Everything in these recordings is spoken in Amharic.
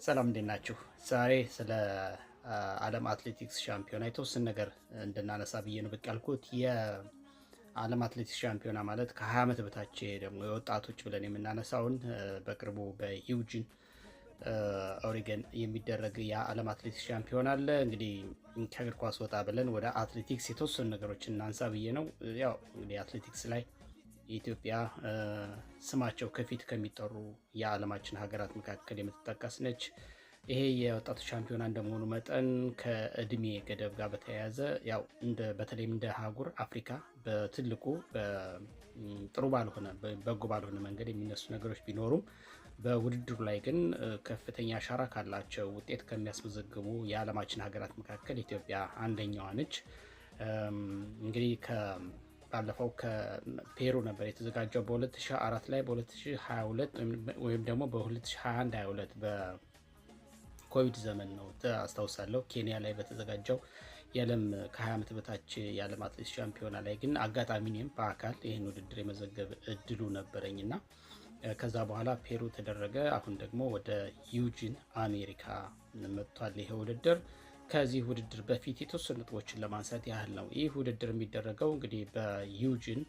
ሰላም እንዴት ናችሁ? ዛሬ ስለ ዓለም አትሌቲክስ ሻምፒዮና የተወሰነ ነገር እንድናነሳ ብዬ ነው ብቅ ያልኩት። የዓለም አትሌቲክስ ሻምፒዮና ማለት ከ20 ዓመት በታች ደግሞ የወጣቶች ብለን የምናነሳውን በቅርቡ በሂውጅን ኦሪገን የሚደረግ የዓለም አትሌቲክስ ሻምፒዮና አለ። እንግዲህ ከእግር ኳስ ወጣ ብለን ወደ አትሌቲክስ የተወሰኑ ነገሮችን እናንሳ ብዬ ነው። ያው እንግዲህ አትሌቲክስ ላይ የኢትዮጵያ ስማቸው ከፊት ከሚጠሩ የዓለማችን ሀገራት መካከል የምትጠቀስ ነች። ይሄ የወጣቶች ሻምፒዮና እንደመሆኑ መጠን ከእድሜ ገደብ ጋር በተያያዘ ያው በተለይም እንደ አህጉር አፍሪካ በትልቁ ጥሩ ባልሆነ በጎ ባልሆነ መንገድ የሚነሱ ነገሮች ቢኖሩም በውድድሩ ላይ ግን ከፍተኛ አሻራ ካላቸው ውጤት ከሚያስመዘግቡ የዓለማችን ሀገራት መካከል ኢትዮጵያ አንደኛዋ ነች። እንግዲህ ባለፈው ከፔሩ ነበር የተዘጋጀው በ2004 ላይ በ2022 ወይም ደግሞ በ2021-22 በኮቪድ ዘመን ነው አስታውሳለሁ። ኬንያ ላይ በተዘጋጀው የዓለም ከ20 ዓመት በታች የዓለም አትሌቲክስ ሻምፒዮና ላይ ግን አጋጣሚ እኔም በአካል ይህን ውድድር የመዘገብ እድሉ ነበረኝና ከዛ በኋላ ፔሩ ተደረገ። አሁን ደግሞ ወደ ዩጂን አሜሪካ መጥቷል ይሄ ውድድር። ከዚህ ውድድር በፊት የተወሰኑ ነጥቦችን ለማንሳት ያህል ነው። ይህ ውድድር የሚደረገው እንግዲህ በዩጂን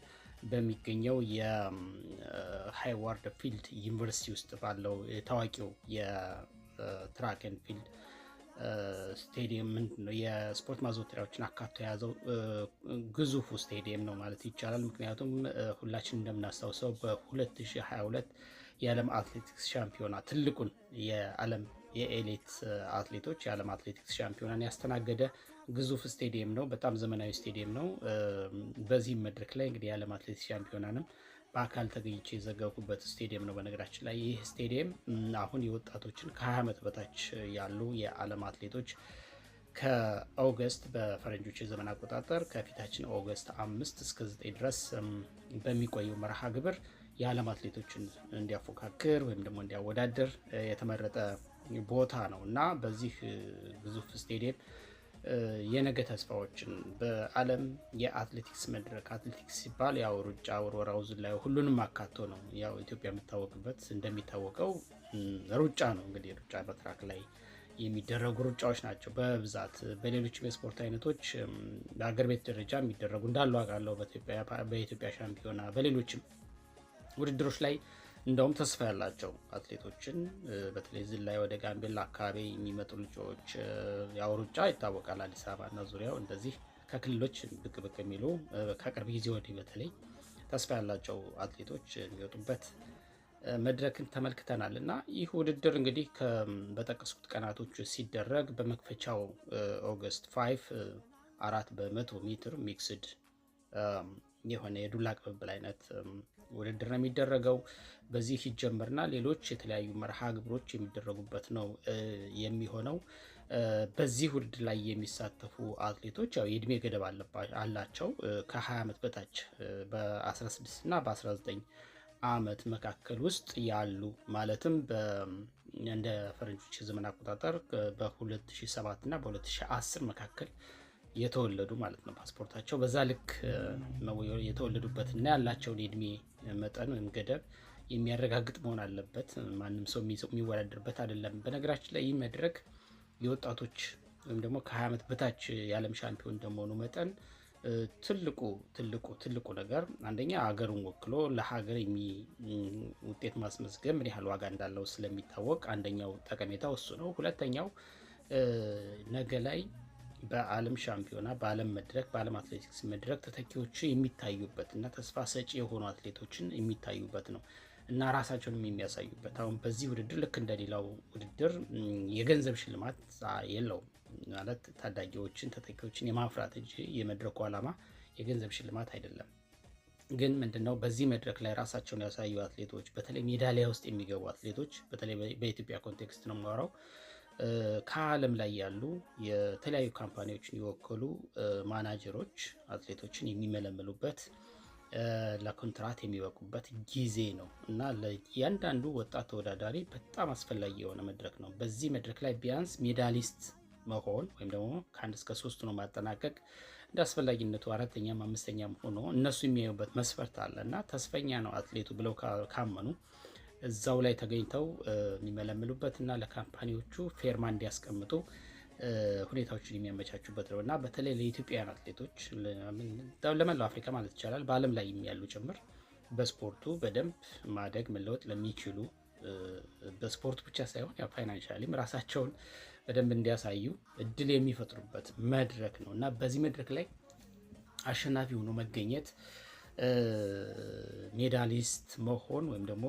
በሚገኘው የሃይዋርድ ፊልድ ዩኒቨርሲቲ ውስጥ ባለው ታዋቂው የትራክ ኤንድ ፊልድ ስቴዲየም ምንድነው የስፖርት ማዘውተሪያዎችን አካቶ የያዘው ግዙፉ ስቴዲየም ነው ማለት ይቻላል። ምክንያቱም ሁላችን እንደምናስታውሰው በ2022 የዓለም አትሌቲክስ ሻምፒዮና ትልቁን የዓለም የኤሊት አትሌቶች የዓለም አትሌቲክስ ሻምፒዮናን ያስተናገደ ግዙፍ ስቴዲየም ነው። በጣም ዘመናዊ ስቴዲየም ነው። በዚህም መድረክ ላይ እንግዲህ የዓለም አትሌቲክስ ሻምፒዮናንም በአካል ተገኝቼ የዘገብኩበት ስቴዲየም ነው። በነገራችን ላይ ይህ ስቴዲየም አሁን የወጣቶችን ከ20 ዓመት በታች ያሉ የዓለም አትሌቶች ከኦገስት በፈረንጆች የዘመን አቆጣጠር ከፊታችን ኦገስት 5 እስከ 9 ድረስ በሚቆየው መርሃ ግብር የዓለም አትሌቶችን እንዲያፎካክር ወይም ደግሞ እንዲያወዳደር የተመረጠ ቦታ ነው እና በዚህ ግዙፍ ስቴዲየም የነገ ተስፋዎችን በዓለም የአትሌቲክስ መድረክ አትሌቲክስ ሲባል ያው ሩጫ፣ ውርወራው፣ ዝላዩ ሁሉንም አካቶ ነው። ያው ኢትዮጵያ የምታወቅበት እንደሚታወቀው ሩጫ ነው። እንግዲህ ሩጫ በትራክ ላይ የሚደረጉ ሩጫዎች ናቸው በብዛት። በሌሎችም የስፖርት አይነቶች በአገር ቤት ደረጃ የሚደረጉ እንዳሉ አውቃለሁ። በኢትዮጵያ ሻምፒዮና በሌሎችም ውድድሮች ላይ እንደውም ተስፋ ያላቸው አትሌቶችን በተለይ ዝላይ ወደ ጋምቤላ አካባቢ የሚመጡ ልጆች ያው ሩጫ ይታወቃል። አዲስ አበባ እና ዙሪያው እንደዚህ ከክልሎች ብቅ ብቅ የሚሉ ከቅርብ ጊዜ ወዲህ በተለይ ተስፋ ያላቸው አትሌቶች የሚወጡበት መድረክን ተመልክተናል እና ይህ ውድድር እንግዲህ በጠቀስኩት ቀናቶች ሲደረግ በመክፈቻው ኦገስት 5 400 ሜትር ሚክስድ የሆነ የዱላ ቅብብል አይነት ውድድር ነው የሚደረገው። በዚህ ይጀምርና ሌሎች የተለያዩ መርሃ ግብሮች የሚደረጉበት ነው የሚሆነው። በዚህ ውድድር ላይ የሚሳተፉ አትሌቶች ያው የእድሜ ገደብ አላቸው። ከ20 ዓመት በታች በ16 እና በ19 ዓመት መካከል ውስጥ ያሉ ማለትም እንደ ፈረንጆች የዘመን አቆጣጠር በ2007 እና በ2010 መካከል የተወለዱ ማለት ነው። ፓስፖርታቸው በዛ ልክ የተወለዱበትና ያላቸውን የእድሜ መጠን ወይም ገደብ የሚያረጋግጥ መሆን አለበት። ማንም ሰው የሚወዳደርበት አይደለም። በነገራችን ላይ ይህ መድረክ የወጣቶች ወይም ደግሞ ከ20 ዓመት በታች የዓለም ሻምፒዮን እንደመሆኑ መጠን ትልቁ ነገር አንደኛ ሀገሩን ወክሎ ለሀገር ውጤት ማስመዝገብ ምን ያህል ዋጋ እንዳለው ስለሚታወቅ አንደኛው ጠቀሜታው እሱ ነው። ሁለተኛው ነገ ላይ በዓለም ሻምፒዮና በዓለም መድረክ በዓለም አትሌቲክስ መድረክ ተተኪዎች የሚታዩበት እና ተስፋ ሰጪ የሆኑ አትሌቶችን የሚታዩበት ነው እና ራሳቸውንም የሚያሳዩበት። አሁን በዚህ ውድድር ልክ እንደሌላው ውድድር የገንዘብ ሽልማት የለውም ማለት ታዳጊዎችን ተተኪዎችን የማፍራት እንጂ የመድረኩ ዓላማ የገንዘብ ሽልማት አይደለም። ግን ምንድነው በዚህ መድረክ ላይ ራሳቸውን ያሳዩ አትሌቶች በተለይ ሜዳሊያ ውስጥ የሚገቡ አትሌቶች በተለይ በኢትዮጵያ ኮንቴክስት ነው የማወራው ከዓለም ላይ ያሉ የተለያዩ ካምፓኒዎችን የወከሉ ማናጀሮች አትሌቶችን የሚመለመሉበት ለኮንትራት የሚበቁበት ጊዜ ነው እና ለእያንዳንዱ ወጣት ተወዳዳሪ በጣም አስፈላጊ የሆነ መድረክ ነው። በዚህ መድረክ ላይ ቢያንስ ሜዳሊስት መሆን ወይም ደግሞ ከ1 እስከ 3 ነው ማጠናቀቅ እንደ አስፈላጊነቱ 4ኛም 5ኛም ሆኖ እነሱ የሚያዩበት መስፈርት አለ እና ተስፈኛ ነው አትሌቱ ብለው ካመኑ እዛው ላይ ተገኝተው የሚመለምሉበት እና ለካምፓኒዎቹ ፌርማ እንዲያስቀምጡ ሁኔታዎችን የሚያመቻቹበት ነው እና በተለይ ለኢትዮጵያውያን አትሌቶች ለመላው አፍሪካ ማለት ይቻላል በዓለም ላይ ያሉ ጭምር በስፖርቱ በደንብ ማደግ መለወጥ ለሚችሉ በስፖርቱ ብቻ ሳይሆን ያው ፋይናንሻሊም ራሳቸውን በደንብ እንዲያሳዩ እድል የሚፈጥሩበት መድረክ ነው እና በዚህ መድረክ ላይ አሸናፊ ሆኖ መገኘት ሜዳሊስት መሆን ወይም ደግሞ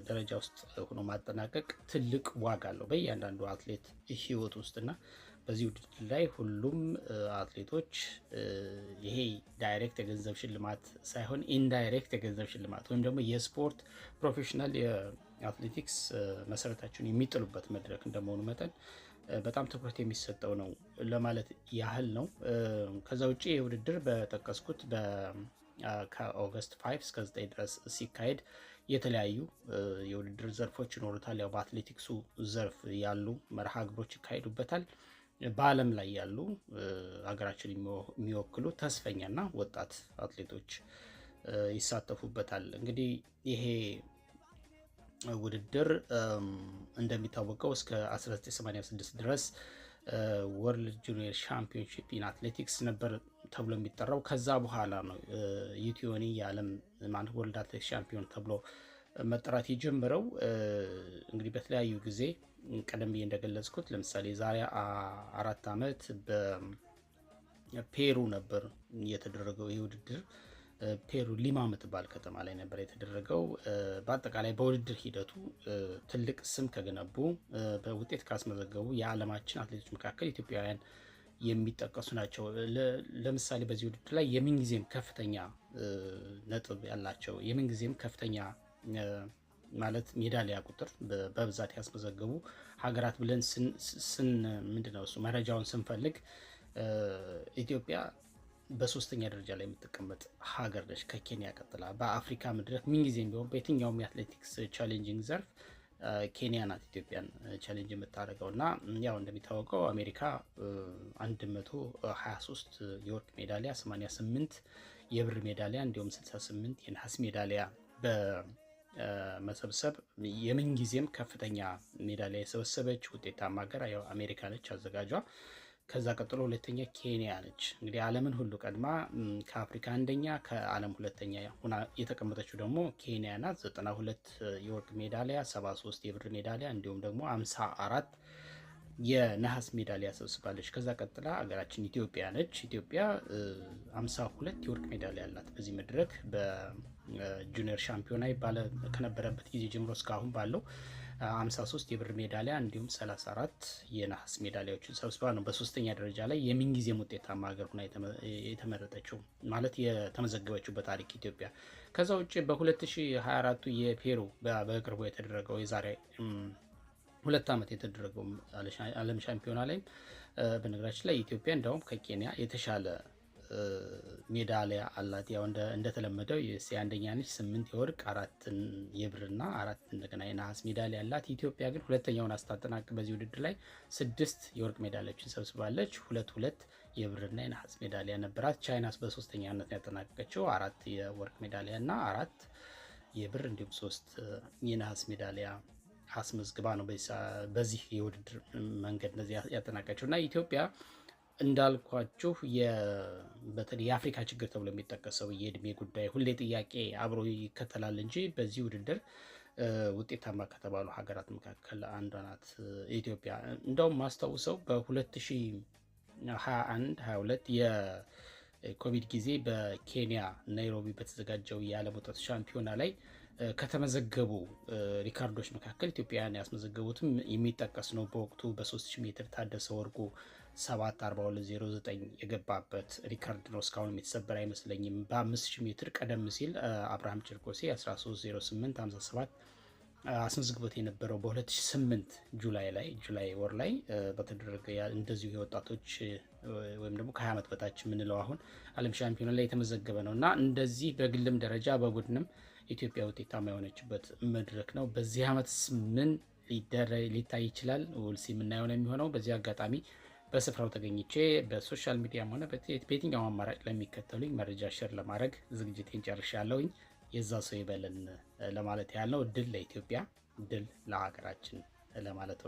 ደረጃ ውስጥ ሆኖ ማጠናቀቅ ትልቅ ዋጋ አለው በእያንዳንዱ አትሌት ህይወት ውስጥና በዚህ ውድድር ላይ ሁሉም አትሌቶች ይሄ ዳይሬክት የገንዘብ ሽልማት ሳይሆን ኢንዳይሬክት የገንዘብ ሽልማት ወይም ደግሞ የስፖርት ፕሮፌሽናል የአትሌቲክስ መሰረታቸውን የሚጥሉበት መድረክ እንደመሆኑ መጠን በጣም ትኩረት የሚሰጠው ነው ለማለት ያህል ነው። ከዛ ውጭ ይህ ውድድር በጠቀስኩት ከኦገስት 5 እስከ 9 ድረስ ሲካሄድ የተለያዩ የውድድር ዘርፎች ይኖሩታል። ያው በአትሌቲክሱ ዘርፍ ያሉ መርሃ ግብሮች ይካሄዱበታል። በዓለም ላይ ያሉ ሀገራችን የሚወክሉ ተስፈኛና ወጣት አትሌቶች ይሳተፉበታል። እንግዲህ ይሄ ውድድር እንደሚታወቀው እስከ 1986 ድረስ ወርልድ ጁኒየር ሻምፒዮንሺፕ ኢን አትሌቲክስ ነበር ተብሎ የሚጠራው። ከዛ በኋላ ነው ዩቲዮኒ የዓለም ወርልድ አትሌቲክስ ሻምፒዮን ተብሎ መጠራት የጀመረው። እንግዲህ በተለያዩ ጊዜ ቀደም ብዬ እንደገለጽኩት ለምሳሌ ዛሬ 4 ዓመት በፔሩ ነበር የተደረገው ይህ ውድድር። ፔሩ ሊማ የምትባል ከተማ ላይ ነበር የተደረገው። በአጠቃላይ በውድድር ሂደቱ ትልቅ ስም ከገነቡ በውጤት ካስመዘገቡ የዓለማችን አትሌቶች መካከል ኢትዮጵያውያን የሚጠቀሱ ናቸው። ለምሳሌ በዚህ ውድድር ላይ የምንጊዜም ከፍተኛ ነጥብ ያላቸው የምንጊዜም ከፍተኛ ማለት ሜዳሊያ ቁጥር በብዛት ያስመዘገቡ ሀገራት ብለን ምንድነው እሱ መረጃውን ስንፈልግ ኢትዮጵያ በሶስተኛ ደረጃ ላይ የምትቀመጥ ሀገር ነች ከኬንያ ቀጥላ። በአፍሪካ መድረክ ምንጊዜም ቢሆን በየትኛውም የአትሌቲክስ ቻሌንጂንግ ዘርፍ ኬንያ ናት ኢትዮጵያን ቻሌንጅ የምታደርገው እና ያው እንደሚታወቀው አሜሪካ 123 የወርቅ ሜዳሊያ፣ 88 የብር ሜዳሊያ እንዲሁም 68 የነሐስ ሜዳሊያ በመሰብሰብ የምንጊዜም ከፍተኛ ሜዳሊያ የሰበሰበች ውጤታማ ሀገር ያው አሜሪካ ነች አዘጋጇ። ከዛ ቀጥሎ ሁለተኛ ኬንያ ነች። እንግዲህ ዓለምን ሁሉ ቀድማ ከአፍሪካ አንደኛ ከዓለም ሁለተኛ ሆና የተቀመጠችው ደግሞ ኬንያ ናት። 92 የወርቅ ሜዳሊያ፣ 73 የብር ሜዳሊያ እንዲሁም ደግሞ 54 የነሐስ ሜዳሊያ ሰብስባለች። ከዛ ቀጥላ ሀገራችን ኢትዮጵያ ነች። ኢትዮጵያ 52 የወርቅ ሜዳሊያ አላት። በዚህ መድረክ በጁኒየር ሻምፒዮና ከነበረበት ጊዜ ጀምሮ እስካሁን ባለው 53 የብር ሜዳሊያ እንዲሁም 34 የነሐስ ሜዳሊያዎችን ሰብስባ ነው በሶስተኛ ደረጃ ላይ የምንጊዜም ውጤታማ ሀገር ሆና የተመረጠችው ማለት የተመዘገበችው በታሪክ ኢትዮጵያ። ከዛ ውጭ በ2024 የፔሩ በቅርቡ የተደረገው የዛሬ 2 ዓመት የተደረገው ዓለም ሻምፒዮና ላይ በነገራችን ላይ ኢትዮጵያ እንደውም ከኬንያ የተሻለ ሜዳሊያ አላት። ያው እንደተለመደው አንደኛ ነች፣ 8 የወርቅ 4 የብርና 4 እንደገና የነሐስ ሜዳሊያ አላት። ኢትዮጵያ ግን ሁለተኛውን አስታጠናቅ በዚህ ውድድር ላይ 6 የወርቅ ሜዳሊያዎችን ሰብስባለች። 2 የብርና የነሐስ ሜዳሊያ ነበራት። ቻይናስ በሶስተኛነት ያጠናቀቀችው 4 የወርቅ ሜዳሊያ እና 4 የብር እንዲሁም 3 የነሐስ ሜዳሊያ አስመዝግባ ነው በዚህ የውድድር መንገድ እንደዚህ ያጠናቀቀችው እና ኢትዮጵያ እንዳልኳችሁ በተለይ የአፍሪካ ችግር ተብሎ የሚጠቀሰው የእድሜ ጉዳይ ሁሌ ጥያቄ አብሮ ይከተላል እንጂ በዚህ ውድድር ውጤታማ ከተባሉ ሀገራት መካከል አንዷ ናት ኢትዮጵያ። እንደውም ማስታውሰው በ2021-22 የኮቪድ ጊዜ በኬንያ ናይሮቢ በተዘጋጀው የዓለም ወጣት ሻምፒዮና ላይ ከተመዘገቡ ሪካርዶች መካከል ኢትዮጵያውያን ያስመዘገቡትም የሚጠቀስ ነው። በወቅቱ በ3000 ሜትር ታደሰ ወርቁ 7:42:09 የገባበት ሪካርድ ነው። እስካሁንም የተሰበረ አይመስለኝም። በ5000 ሜትር ቀደም ሲል አብርሃም ጭርቆሴ 13:08:57 አስመዝግቦት የነበረው በ2008 ጁላይ ወር ላይ በተደረገ እንደዚሁ የወጣቶች ወይም ደግሞ ከ20 ዓመት በታች የምንለው አሁን ዓለም ሻምፒዮና ላይ የተመዘገበ ነው እና እንደዚህ በግልም ደረጃ በቡድንም ኢትዮጵያ ውጤታማ የሆነችበት መድረክ ነው። በዚህ ዓመት ምን ሊታይ ይችላል ውልሲ የምናየው ነው የሚሆነው። በዚህ አጋጣሚ በስፍራው ተገኝቼ በሶሻል ሚዲያም ሆነ በየትኛው አማራጭ ለሚከተሉኝ መረጃ ሸር ለማድረግ ዝግጅቴን ጨርሻለሁኝ። የዛ ሰው ይበለን ለማለት ያህል ነው። ድል ለኢትዮጵያ፣ ድል ለሀገራችን ለማለት